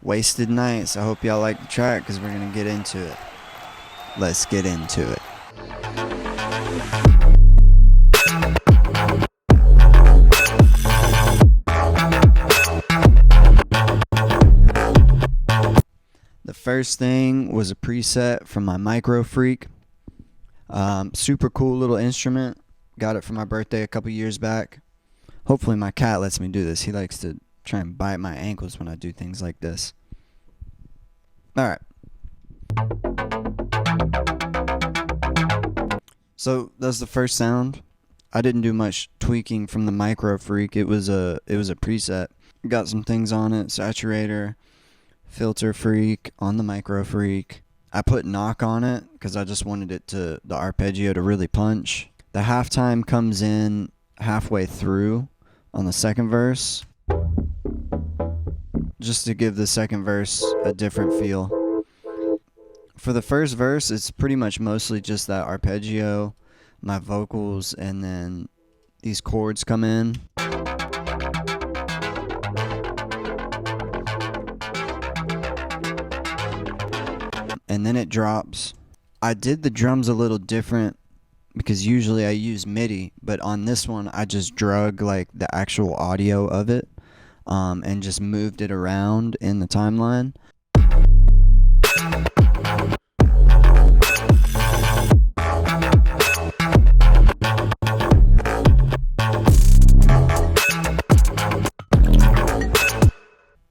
Wasted Nights. I hope y'all like the track because we're going to get into it. Let's get into it. The first thing was a preset from my Micro Freak. Super cool little instrument. Got it for my birthday a couple years back. Hopefully my cat lets me do this. He likes to try and bite my ankles when I do things like this. Alright. So that's the first sound. I didn't do much tweaking from the Micro Freak. It was a preset. Got some things on it. Saturator, Filter Freak on the Micro Freak. I put knock on it because I just wanted the arpeggio to really punch. The halftime comes in halfway through on the second verse, just to give the second verse a different feel. For the first verse, it's pretty much mostly just that arpeggio, my vocals, and then these chords come in. And then it drops. I did the drums a little different because usually I use MIDI, but on this one I just drug like the actual audio of it and just moved it around in the timeline.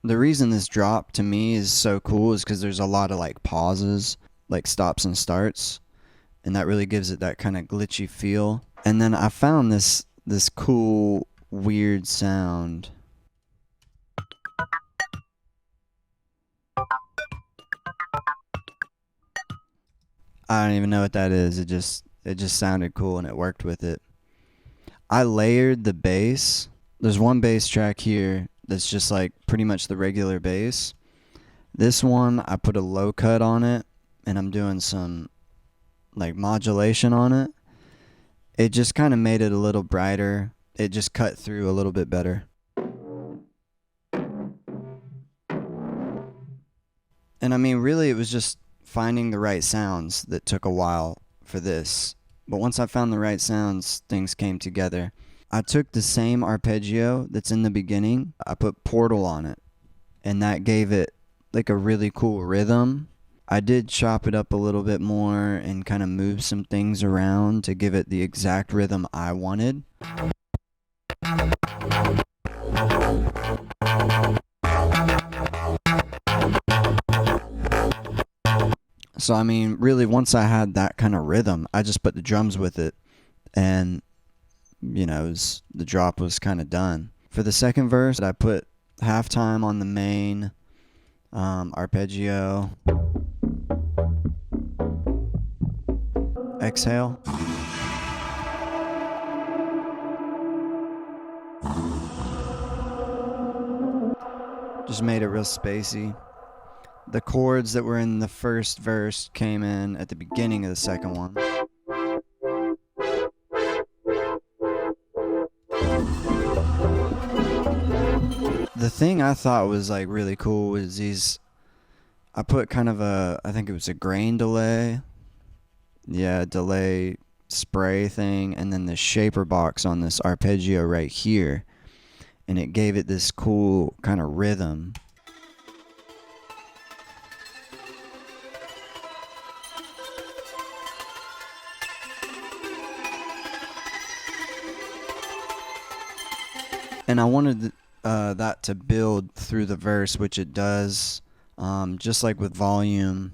The reason this drop to me is so cool is because there's a lot of like pauses, like stops and starts, and that really gives it that kind of glitchy feel. And then I found this cool weird sound. I don't even know what that is. It just sounded cool and it worked with it. I layered the bass. There's one bass track here that's just like pretty much the regular bass. This one, I put a low cut on it, and I'm doing some like modulation on it. It just kind of made it a little brighter. It just cut through a little bit better. And I mean, really, it was just finding the right sounds that took a while for this. But once I found the right sounds, things came together. I took the same arpeggio that's in the beginning. I put Portal on it, and that gave it like a really cool rhythm. I did chop it up a little bit more and kind of move some things around to give it the exact rhythm I wanted. So I mean, really, once I had that kind of rhythm, I just put the drums with it, and you know, the drop was kind of done. For the second verse, I put halftime on the main arpeggio. Exhale. Just made it real spacey. The chords that were in the first verse came in at the beginning of the second one. The thing I thought was like really cool was these, I put kind of I think it was a grain delay. Yeah, delay spray thing, and then the shaper box on this arpeggio right here. And it gave it this cool kind of rhythm. And I wanted that to build through the verse, which it does, just like with volume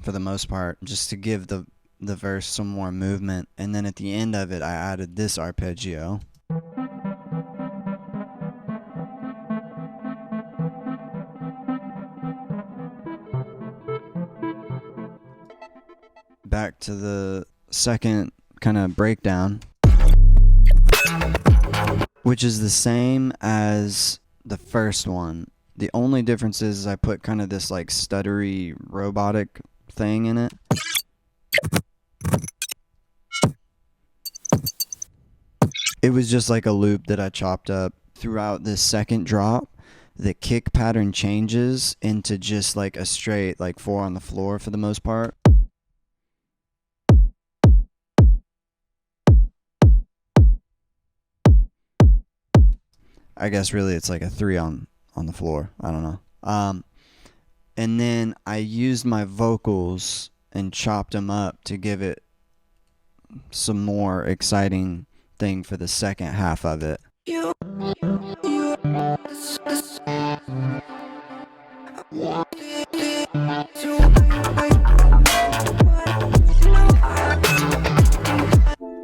for the most part, just to give the verse some more movement. And then at the end of it, I added this arpeggio. Back to the second kind of breakdown, which is the same as the first one. The only difference is I put kind of this like stuttery robotic thing in it. It was just like a loop that I chopped up throughout this second drop, the kick pattern changes into just like a straight like 4 on the floor for the most part. I guess really it's like a 3 on the floor. I don't know. And then I used my vocals and chopped them up to give it some more exciting thing for the second half of it.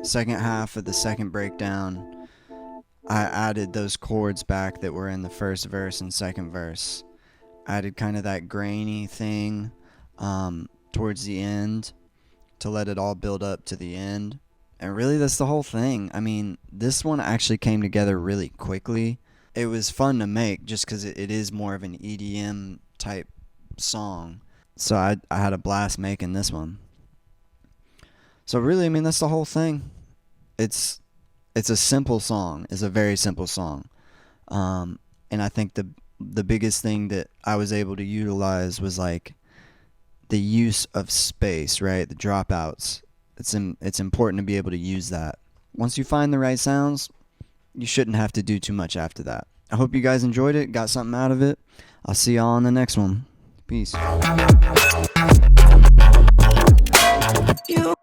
Second half of the second breakdown, I added those chords back that were in the first verse and second verse. Added kind of that grainy thing towards the end to let it all build up to the end. And really, that's the whole thing. I mean, this one actually came together really quickly. It was fun to make just because it is more of an EDM type song. So I had a blast making this one. So really, I mean, that's the whole thing. It's a simple song. It's a very simple song. And I think the biggest thing that I was able to utilize was like the use of space, right? The dropouts. It's important to be able to use that. Once you find the right sounds, you shouldn't have to do too much after that. I hope you guys enjoyed it, got something out of it. I'll see y'all on the next one. Peace. You